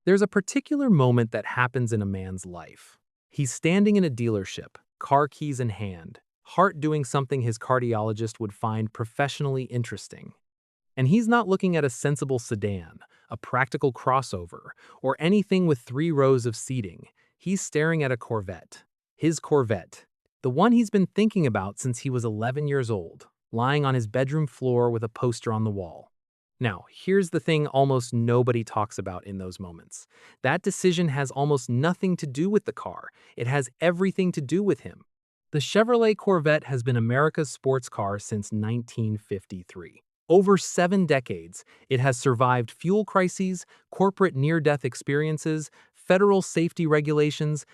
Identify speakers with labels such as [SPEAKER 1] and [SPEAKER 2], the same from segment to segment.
[SPEAKER 1] There's a particular moment that happens in a man's life. He's standing in a dealership, car keys in hand, heart doing something his cardiologist would find professionally interesting. And he's not looking at a sensible sedan, a practical crossover, or anything with 3 rows of seating. He's staring at a Corvette. His Corvette. The one he's been thinking about since he was 11 years old, lying on his bedroom floor with a poster on the wall. Now, here's the thing almost nobody talks about in those moments. That decision has almost nothing to do with the car. It has everything to do with him. The Chevrolet Corvette has been America's sports car since 1953. Over 7 decades, it has survived fuel crises, corporate near-death experiences, federal safety regulations,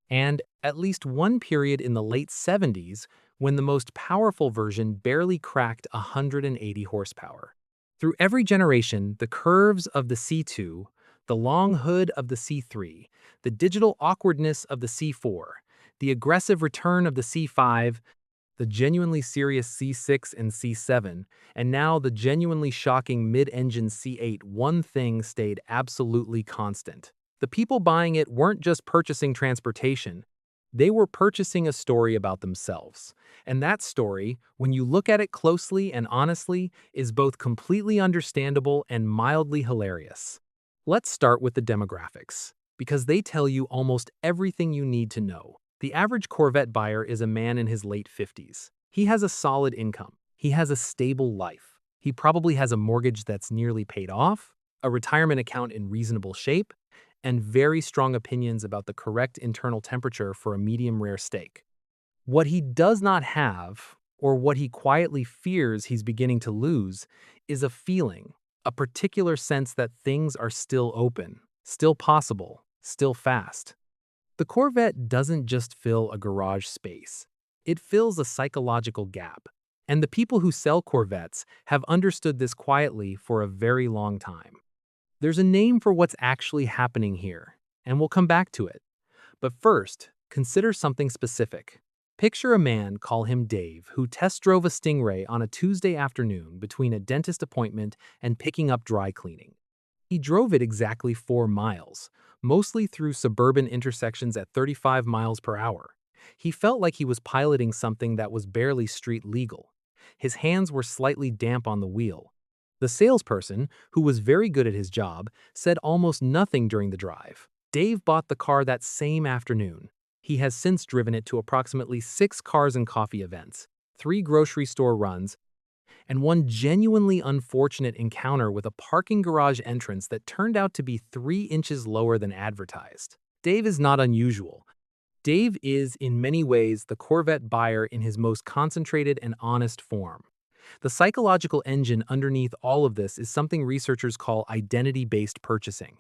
[SPEAKER 1] and at least one period in the late 70s when the most powerful version barely cracked 180 horsepower. Through every generation, the curves of the C2, the long hood of the C3, the digital awkwardness of the C4, the aggressive return of the C5, the genuinely serious C6 and C7, and now the genuinely shocking mid-engine C8, one thing stayed absolutely constant. The people buying it weren't just purchasing transportation, they were purchasing a story about themselves. And that story, when you look at it closely and honestly, is both completely understandable and mildly hilarious. Let's start with the demographics, because they tell you almost everything you need to know. The average Corvette buyer is a man in his late 50s. He has a solid income. He has a stable life. He probably has a mortgage that's nearly paid off, a retirement account in reasonable shape, and very strong opinions about the correct internal temperature for a medium rare steak. What he does not have, or what he quietly fears he's beginning to lose, is a feeling, a particular sense that things are still open, still possible, still fast. The Corvette doesn't just fill a garage space. It fills a psychological gap. And the people who sell Corvettes have understood this quietly for a very long time. There's a name for what's actually happening here, and we'll come back to it. But first, consider something specific. Picture a man, call him Dave, who test drove a Stingray on a Tuesday afternoon between a dentist appointment and picking up dry cleaning. He drove it exactly 4 miles, mostly through suburban intersections at 35 miles per hour. He felt like he was piloting something that was barely street legal. His hands were slightly damp on the wheel. The salesperson, who was very good at his job, said almost nothing during the drive. Dave bought the car that same afternoon. He has since driven it to approximately 6 cars and coffee events, 3 grocery store runs, and one genuinely unfortunate encounter with a parking garage entrance that turned out to be 3 inches lower than advertised. Dave is not unusual. Dave is, in many ways, the Corvette buyer in his most concentrated and honest form. The psychological engine underneath all of this is something researchers call identity-based purchasing.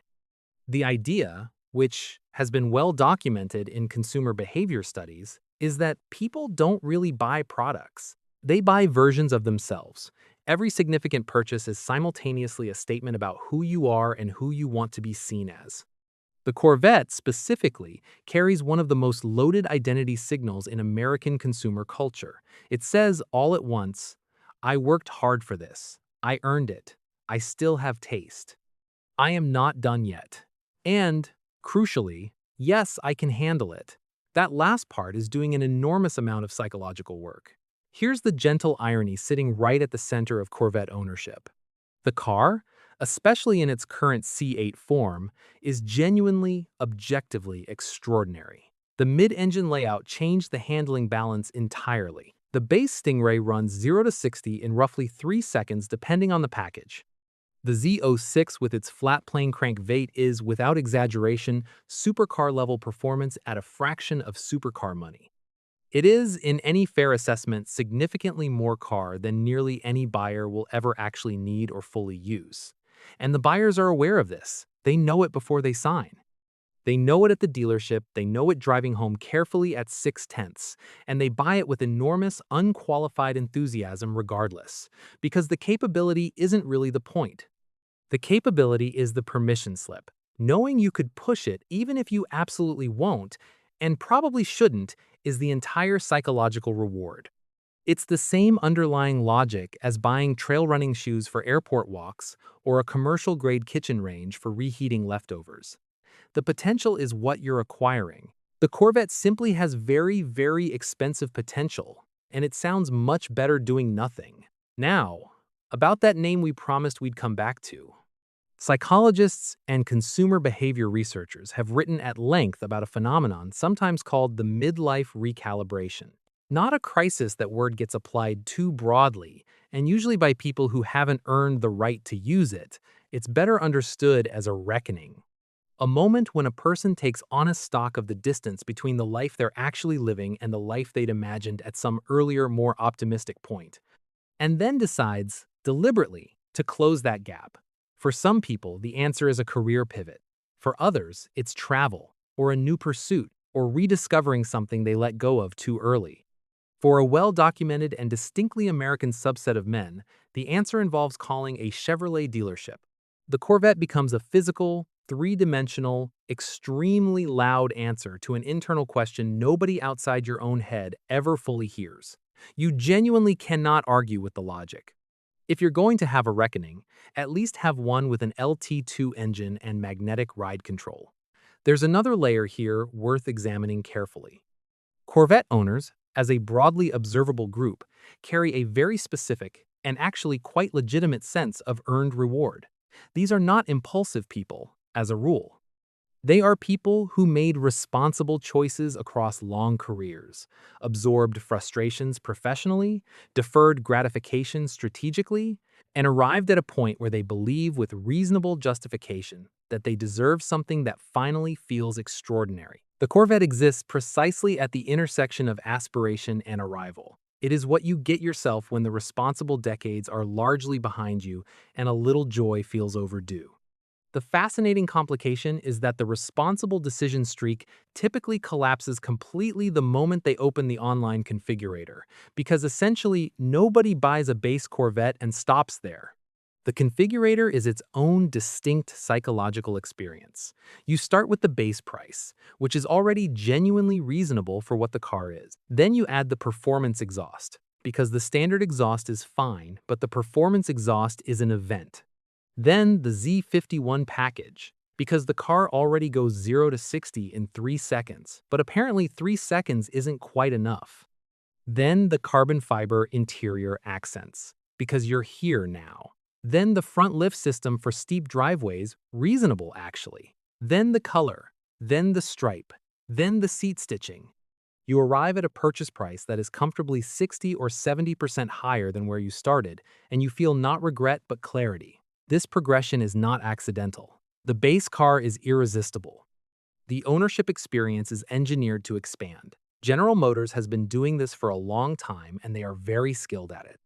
[SPEAKER 1] The idea, which has been well documented in consumer behavior studies, is that people don't really buy products. They buy versions of themselves. Every significant purchase is simultaneously a statement about who you are and who you want to be seen as. The Corvette, specifically, carries one of the most loaded identity signals in American consumer culture. It says all at once, I worked hard for this. I earned it. I still have taste. I am not done yet. And, crucially, yes, I can handle it. That last part is doing an enormous amount of psychological work. Here's the gentle irony sitting right at the center of Corvette ownership. The car, especially in its current C8 form, is genuinely, objectively extraordinary. The mid-engine layout changed the handling balance entirely. The base Stingray runs 0 to 60 in roughly 3 seconds depending on the package. The Z06 with its flat plane crankbait is, without exaggeration, supercar-level performance at a fraction of supercar money. It is, in any fair assessment, significantly more car than nearly any buyer will ever actually need or fully use. And the buyers are aware of this. They know it before they sign. They know it at the dealership, they know it driving home carefully at 6/10, and they buy it with enormous, unqualified enthusiasm regardless, because the capability isn't really the point. The capability is the permission slip. Knowing you could push it even if you absolutely won't, and probably shouldn't, is the entire psychological reward. It's the same underlying logic as buying trail running shoes for airport walks or a commercial-grade kitchen range for reheating leftovers. The potential is what you're acquiring. The Corvette simply has very, very expensive potential, and it sounds much better doing nothing. Now, about that name we promised we'd come back to. Psychologists and consumer behavior researchers have written at length about a phenomenon sometimes called the midlife recalibration. Not a crisis. That word gets applied too broadly, and usually by people who haven't earned the right to use it. It's better understood as a reckoning. A moment when a person takes honest stock of the distance between the life they're actually living and the life they'd imagined at some earlier, more optimistic point, and then decides, deliberately, to close that gap. For some people, the answer is a career pivot. For others, it's travel, or a new pursuit, or rediscovering something they let go of too early. For a well-documented and distinctly American subset of men, the answer involves calling a Chevrolet dealership. The Corvette becomes a physical, three-dimensional, extremely loud answer to an internal question nobody outside your own head ever fully hears. You genuinely cannot argue with the logic. If you're going to have a reckoning, at least have one with an LT2 engine and magnetic ride control. There's another layer here worth examining carefully. Corvette owners, as a broadly observable group, carry a very specific and actually quite legitimate sense of earned reward. These are not impulsive people, as a rule. They are people who made responsible choices across long careers, absorbed frustrations professionally, deferred gratification strategically, and arrived at a point where they believe with reasonable justification that they deserve something that finally feels extraordinary. The Corvette exists precisely at the intersection of aspiration and arrival. It is what you get yourself when the responsible decades are largely behind you and a little joy feels overdue. The fascinating complication is that the responsible decision streak typically collapses completely the moment they open the online configurator, because essentially nobody buys a base Corvette and stops there. The configurator is its own distinct psychological experience. You start with the base price, which is already genuinely reasonable for what the car is. Then you add the performance exhaust, because the standard exhaust is fine, but the performance exhaust is an event. Then the Z51 package, because the car already goes 0 to 60 in 3 seconds, but apparently 3 seconds isn't quite enough. Then the carbon fiber interior accents, because you're here now. Then the front lift system for steep driveways, reasonable actually. Then the color, then the stripe, then the seat stitching. You arrive at a purchase price that is comfortably 60 or 70% higher than where you started, and you feel not regret but clarity. This progression is not accidental. The base car is irresistible. The ownership experience is engineered to expand. General Motors has been doing this for a long time, and they are very skilled at it.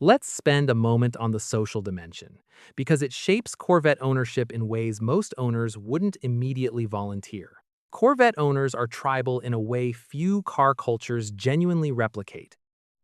[SPEAKER 1] Let's spend a moment on the social dimension, because it shapes Corvette ownership in ways most owners wouldn't immediately volunteer. Corvette owners are tribal in a way few car cultures genuinely replicate.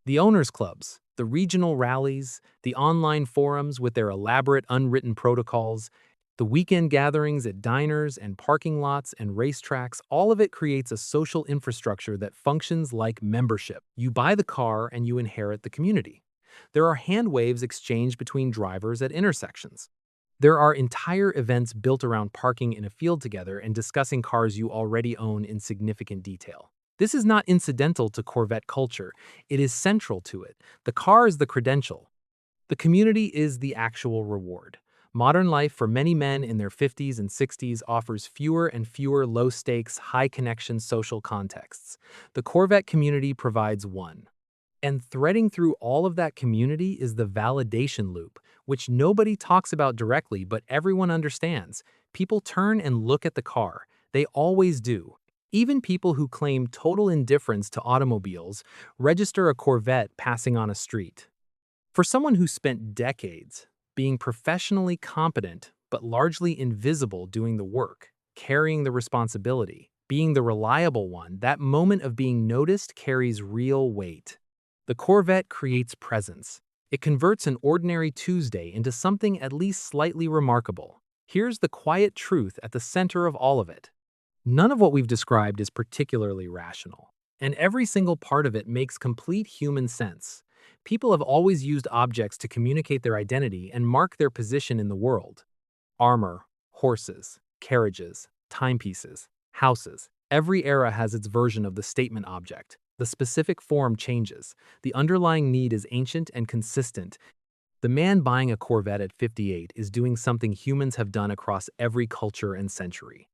[SPEAKER 1] The owners' clubs, the regional rallies, the online forums with their elaborate unwritten protocols, the weekend gatherings at diners and parking lots and racetracks, all of it creates a social infrastructure that functions like membership. You buy the car and you inherit the community. There are hand waves exchanged between drivers at intersections. There are entire events built around parking in a field together and discussing cars you already own in significant detail. This is not incidental to Corvette culture, it is central to it. The car is the credential. The community is the actual reward. Modern life for many men in their 50s and 60s offers fewer and fewer low-stakes, high-connection social contexts. The Corvette community provides one. And threading through all of that community is the validation loop, which nobody talks about directly, but everyone understands. People turn and look at the car. They always do. Even people who claim total indifference to automobiles register a Corvette passing on a street. For someone who spent decades being professionally competent but largely invisible doing the work, carrying the responsibility, being the reliable one, that moment of being noticed carries real weight. The Corvette creates presence. It converts an ordinary Tuesday into something at least slightly remarkable. Here's the quiet truth at the center of all of it. None of what we've described is particularly rational. and every single part of it makes complete human sense. People have always used objects to communicate their identity and mark their position in the world. Armor, horses, carriages, timepieces, houses. Every era has its version of the statement object. The specific form changes. The underlying need is ancient and consistent. The man buying a Corvette at 58 is doing something humans have done across every culture and century,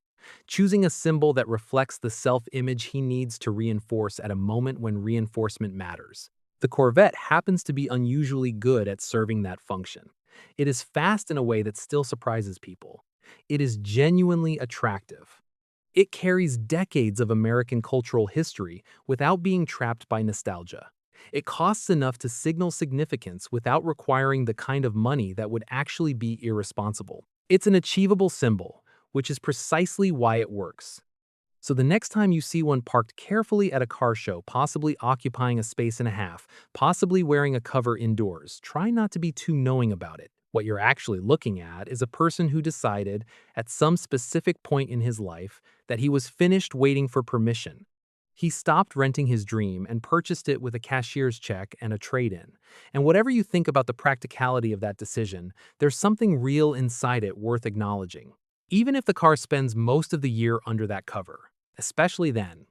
[SPEAKER 1] choosing a symbol that reflects the self-image he needs to reinforce at a moment when reinforcement matters. The Corvette happens to be unusually good at serving that function. It is fast in a way that still surprises people. It is genuinely attractive. It carries decades of American cultural history without being trapped by nostalgia. It costs enough to signal significance without requiring the kind of money that would actually be irresponsible. It's an achievable symbol, which is precisely why it works. So the next time you see one parked carefully at a car show, possibly occupying a space and a half, possibly wearing a cover indoors, try not to be too knowing about it. What you're actually looking at is a person who decided, at some specific point in his life, that he was finished waiting for permission. He stopped renting his dream and purchased it with a cashier's check and a trade-in. And whatever you think about the practicality of that decision, there's something real inside it worth acknowledging. Even if the car spends most of the year under that cover. Especially then,